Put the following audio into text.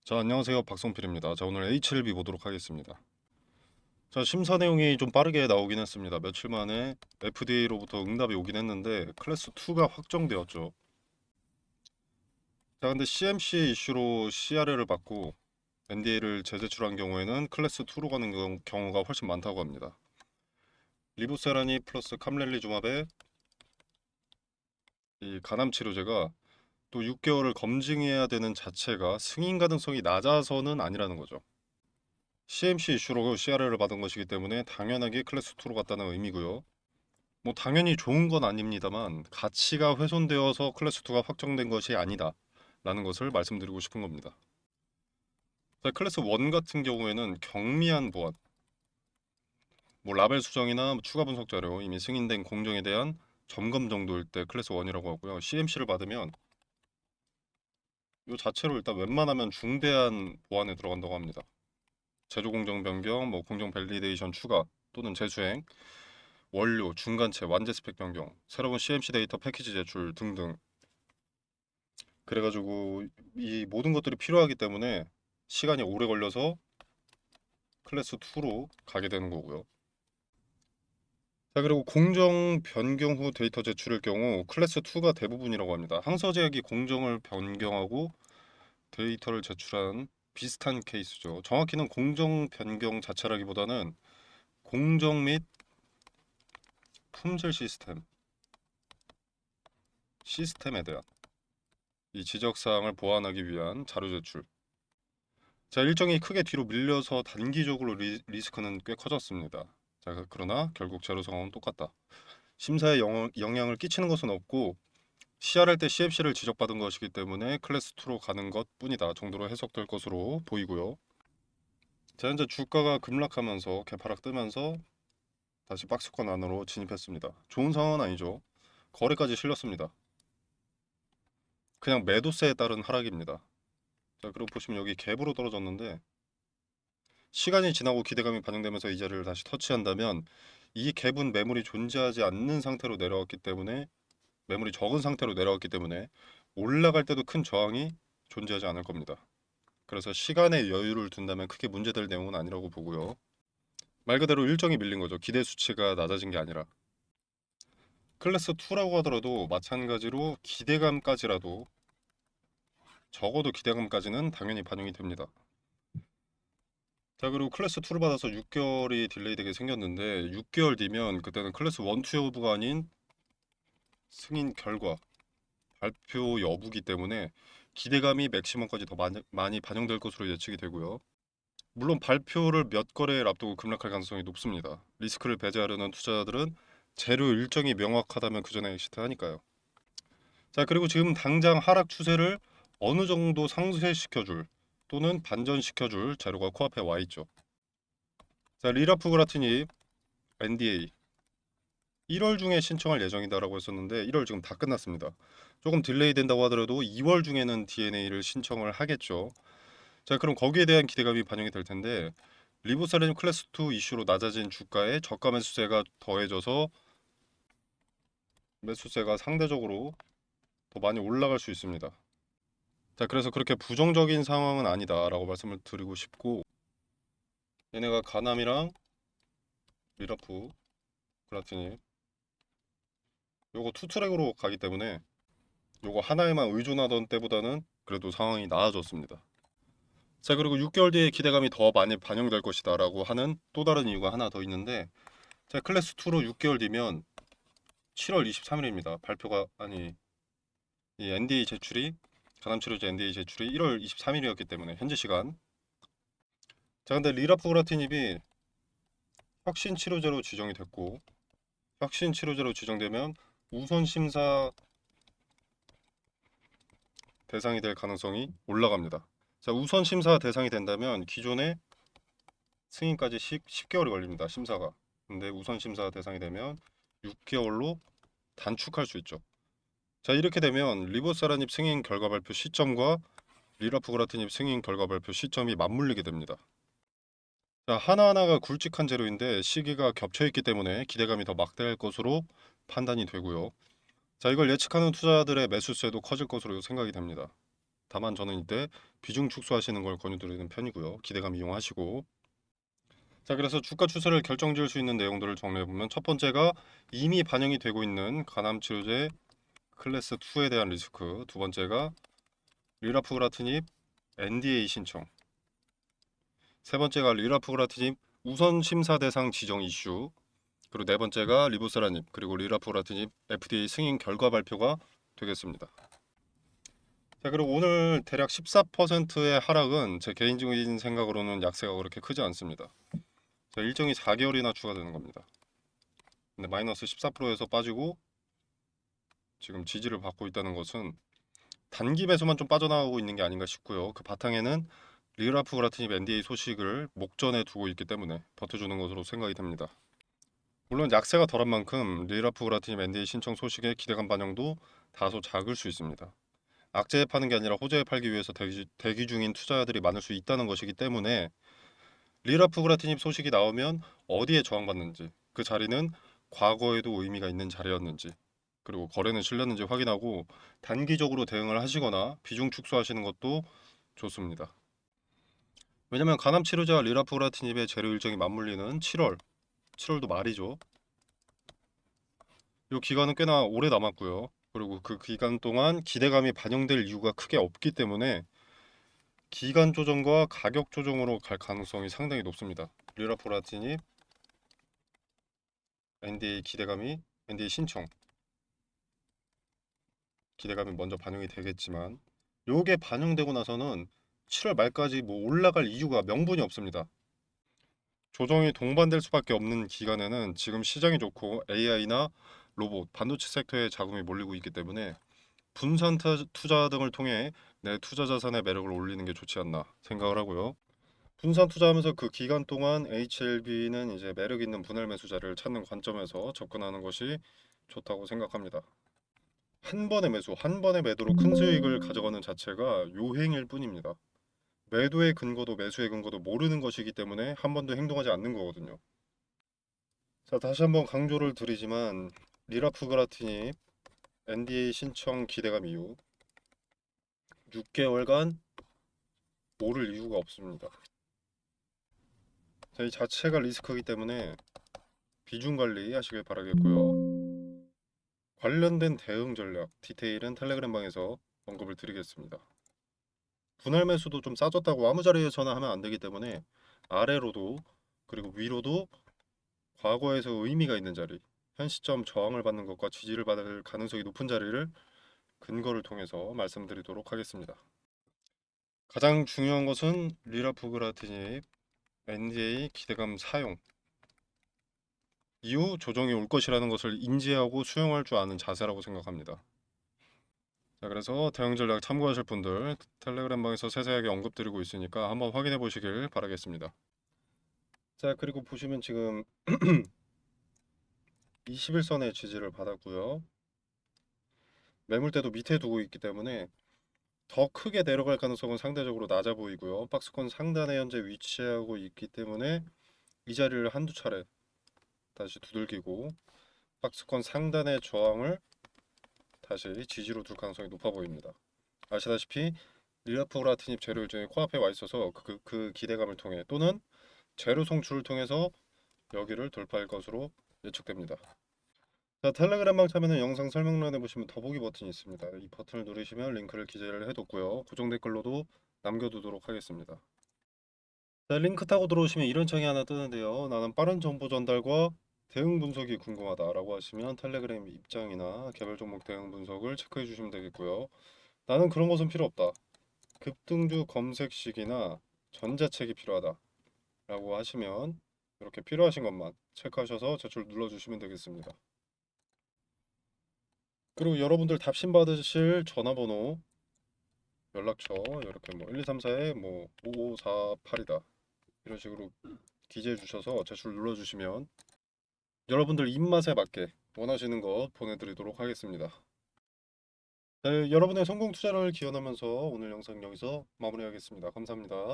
자, 안녕하세요. 박성필입니다. 자, 오늘 H7B 보도록 하겠습니다. 자, 심사 내용이 좀 빠르게 나오긴 했습니다. 며칠 만에 FDA로부터 응답이 오긴 했는데 클래스 2가 확정되었죠. 자, 근데 CMC 이슈로 CRL을 받고 NDA를 재제출한 경우에는 클래스 2로 가는 경우가 훨씬 많다고 합니다. 리보세라니 플러스 캄렐리주맙의 이 간암 치료제가 또 6개월을 검증해야 되는 자체가 승인 가능성이 낮아서는 아니라는 거죠. CMC 이슈로 CRL을 받은 것이기 때문에 당연하게 클래스 2로 갔다는 의미고요. 뭐 당연히 좋은 건 아닙니다만 가치가 훼손되어서 클래스 2가 확정된 것이 아니다 라는 것을 말씀드리고 싶은 겁니다. 자, 클래스 1 같은 경우에는 경미한 보안, 뭐 라벨 수정이나 추가 분석 자료, 이미 승인된 공정에 대한 점검 정도일 때 클래스 1이라고 하고요. CMC를 받으면 이 자체로 일단 웬만하면 중대한 보안에 들어간다고 합니다. 제조 공정 변경, 뭐 공정 밸리데이션 추가 또는 재수행, 원료, 중간체, 완제 스펙 변경, 새로운 CMC 데이터 패키지 제출 등등. 그래가지고 이 모든 것들이 필요하기 때문에 시간이 오래 걸려서 클래스 2로 가게 되는 거고요. 자, 그리고 공정 변경 후 데이터 제출일 경우 클래스 2가 대부분이라고 합니다. 항서제약이 공정을 변경하고 데이터를 제출한 비슷한 케이스죠. 정확히는 공정 변경 자체라기보다는 공정 및 품질 시스템에 대한 이 지적사항을 보완하기 위한 자료 제출. 자, 일정이 크게 뒤로 밀려서 단기적으로 리스크는 꽤 커졌습니다. 자, 그러나 결국 제로 상황은 똑같다. 심사에 영향을 끼치는 것은 없고 CR할 때 CFC를 지적받은 것이기 때문에 클래스 2로 가는 것 뿐이다 정도로 해석될 것으로 보이고요. 자, 현재 주가가 급락하면서 개파락 뜨면서 다시 박스권 안으로 진입했습니다. 좋은 상황은 아니죠. 거래까지 실렸습니다. 그냥 매도세에 따른 하락입니다. 자, 그리고 보시면 여기 갭으로 떨어졌는데 시간이 지나고 기대감이 반영되면서 이 자리를 다시 터치한다면 이 갭은 매물이 존재하지 않는 상태로 내려왔기 때문에 매물이 적은 상태로 내려왔기 때문에 올라갈 때도 큰 저항이 존재하지 않을 겁니다. 그래서 시간의 여유를 둔다면 크게 문제될 내용은 아니라고 보고요. 말 그대로 일정이 밀린 거죠. 기대 수치가 낮아진 게 아니라. 클래스 2라고 하더라도 마찬가지로 기대감까지라도 적어도 기대감까지는 당연히 반영이 됩니다. 자, 그리고 클래스 2를 받아서 6개월이 딜레이 되게 생겼는데 6개월 뒤면 그때는 클래스 1, 2 여부가 아닌 승인 결과 발표 여부기 때문에 기대감이 맥시멈까지 더 많이 반영될 것으로 예측이 되고요. 물론 발표를 몇 거래일 앞두고 급락할 가능성이 높습니다. 리스크를 배제하려는 투자자들은 재료 일정이 명확하다면 그 전에 엑시트 하니까요. 자, 그리고 지금 당장 하락 추세를 어느 정도 상쇄시켜줄 또는 반전시켜줄 재료가 코앞에 와 있죠. 자, 리라프그라티닙 NDA 1월 중에 신청할 예정이다라고 했었는데 1월 지금 다 끝났습니다. 조금 딜레이 된다고 하더라도 2월 중에는 DNA를 신청을 하겠죠. 자, 그럼 거기에 대한 기대감이 반영이 될 텐데 리보사렌 클래스 2 이슈로 낮아진 주가에 저가 매수세가 더해져서 매수세가 상대적으로 더 많이 올라갈 수 있습니다. 자, 그래서 그렇게 부정적인 상황은 아니다라고 말씀을 드리고 싶고 얘네가 가남이랑 미라프 그라티니 요거 투트랙으로 가기 때문에 요거 하나에만 의존하던 때보다는 그래도 상황이 나아졌습니다. 자, 그리고 6개월 뒤에 기대감이 더 많이 반영될 것이다라고 하는 또 다른 이유가 하나 더 있는데 자, 클래스 2로 6개월 뒤면 7월 23일입니다. 발표가 아니 이 NDA 제출이 간암치료제 NDA 제출이 1월 23일이었기 때문에 현재 시간. 자, 근데 리라프그라티닙이 혁신 치료제로 지정이 됐고 혁신 치료제로 지정되면 우선 심사 대상이 될 가능성이 올라갑니다. 자, 우선 심사 대상이 된다면 기존의 승인까지 10개월이 걸립니다. 심사가. 근데 우선 심사 대상이 되면 6개월로 단축할 수 있죠. 자, 이렇게 되면 리보사라닙 승인 결과 발표 시점과 리라프그라티닙 승인 결과 발표 시점이 맞물리게 됩니다. 자, 하나하나가 굵직한 재료인데 시기가 겹쳐 있기 때문에 기대감이 더 막대할 것으로 판단이 되고요. 자, 이걸 예측하는 투자들의 매수세도 커질 것으로 생각이 됩니다. 다만 저는 이때 비중 축소하시는 걸 권유드리는 편이고요. 기대감 이용하시고. 자, 그래서 주가 추세를 결정지을 수 있는 내용들을 정리해보면, 첫 번째가 이미 반영이 되고 있는 간암치료제 클래스 2에 대한 리스크, 두 번째가 리라프그라티닙 NDA 신청, 세 번째가 리라프그라티닙 우선 심사 대상 지정 이슈, 그리고 네 번째가 리보세라닙 그리고 리라프그라티닙 FDA 승인 결과 발표가 되겠습니다. 자, 그리고 오늘 대략 14%의 하락은 제 개인적인 생각으로는 약세가 그렇게 크지 않습니다. 자, 일정이 4개월이나 추가되는 겁니다. 근데 마이너스 14%에서 빠지고 지금 지지를 받고 있다는 것은 단기 매수만 좀 빠져나가고 있는 게 아닌가 싶고요. 그 바탕에는 리라프그라티닙 NDA 소식을 목전에 두고 있기 때문에 버텨주는 것으로 생각이 됩니다. 물론 약세가 덜한 만큼 리라프그라티닙 NDA 신청 소식의 기대감 반영도 다소 작을 수 있습니다. 악재에 파는 게 아니라 호재에 팔기 위해서 대기 중인 투자자들이 많을 수 있다는 것이기 때문에 리라프그라티닙 소식이 나오면 어디에 저항받는지, 그 자리는 과거에도 의미가 있는 자리였는지, 그리고 거래는 실렸는지 확인하고 단기적으로 대응을 하시거나 비중 축소하시는 것도 좋습니다. 왜냐면 간암 치료제와 리라프그라티닙의 재료 일정이 맞물리는 7월도 말이죠. 이 기간은 꽤나 오래 남았고요. 그리고 그 기간 동안 기대감이 반영될 이유가 크게 없기 때문에 기간 조정과 가격 조정으로 갈 가능성이 상당히 높습니다. 리라프그라티닙 NDA 신청 기대감이 먼저 반영이 되겠지만, 요게 반영되고 나서는 7월 말까지 뭐 올라갈 이유가 명분이 없습니다. 조정이 동반될 수밖에 없는 기간에는 지금 시장이 좋고 AI나 로봇, 반도체 섹터에 자금이 몰리고 있기 때문에 분산 투자 등을 통해 내 투자 자산의 매력을 올리는 게 좋지 않나 생각을 하고요. 분산 투자하면서 그 기간 동안 HLB는 이제 매력 있는 분할 매수 자리를 찾는 관점에서 접근하는 것이 좋다고 생각합니다. 한 번의 매수, 한 번의 매도로 큰 수익을 가져가는 자체가 요행일 뿐입니다. 매도의 근거도 매수의 근거도 모르는 것이기 때문에 한 번도 행동하지 않는 거거든요. 자, 다시 한번 강조를 드리지만 리라프그라티닙 NDA 신청 기대감 이후 6개월간 오를 이유가 없습니다. 자, 이 자체가 리스크이기 때문에 비중 관리 하시길 바라겠고요. 관련된 대응 전략 디테일은 텔레그램 방에서 언급을 드리겠습니다. 분할 매수도 좀 싸졌다고 아무 자리에서나 하면 안 되기 때문에 아래로도 그리고 위로도 과거에서 의미가 있는 자리, 현 시점 저항을 받는 것과 지지를 받을 가능성이 높은 자리를 근거를 통해서 말씀드리도록 하겠습니다. 가장 중요한 것은 리라프그라티닙 NDA 기대감 사용 이후 조정이 올 것이라는 것을 인지하고 수용할 줄 아는 자세라고 생각합니다. 자, 그래서 대응 전략 참고하실 분들 텔레그램 방에서 세세하게 언급드리고 있으니까 한번 확인해 보시길 바라겠습니다. 자, 그리고 보시면 지금 21선의 지지를 받았고요. 매물대도 밑에 두고 있기 때문에 더 크게 내려갈 가능성은 상대적으로 낮아 보이고요. 박스권 상단에 현재 위치하고 있기 때문에 이 자리를 한두 차례 다시 두들기고 박스권 상단의 저항을 다시 지지로 둘 가능성이 높아 보입니다. 아시다시피 리라프그라티닙 재료 일정이 코앞에 와 있어서 그 기대감을 통해 또는 재료 송출을 통해서 여기를 돌파할 것으로 예측됩니다. 자, 텔레그램방 참여는 영상 설명란에 보시면 더보기 버튼이 있습니다. 이 버튼을 누르시면 링크를 기재를 해뒀고요. 고정 댓글로도 남겨두도록 하겠습니다. 자, 링크 타고 들어오시면 이런 창이 하나 뜨는데요. 나는 빠른 정보 전달과 대응 분석이 궁금하다라고 하시면 텔레그램 입장이나 개별 종목 대응 분석을 체크해 주시면 되겠고요. 나는 그런 것은 필요 없다. 급등주 검색식이나 전자책이 필요하다라고 하시면 이렇게 필요하신 것만 체크하셔서 제출 눌러주시면 되겠습니다. 그리고 여러분들 답신 받으실 전화번호, 연락처 이렇게 뭐 1234에 뭐 5548이다 이런 식으로 기재해 주셔서 제출 눌러주시면 여러분들 입맛에 맞게 원하시는 것 보내드리도록 하겠습니다. 네, 여러분의 성공 투자를 기원하면서 오늘 영상 여기서 마무리하겠습니다. 감사합니다.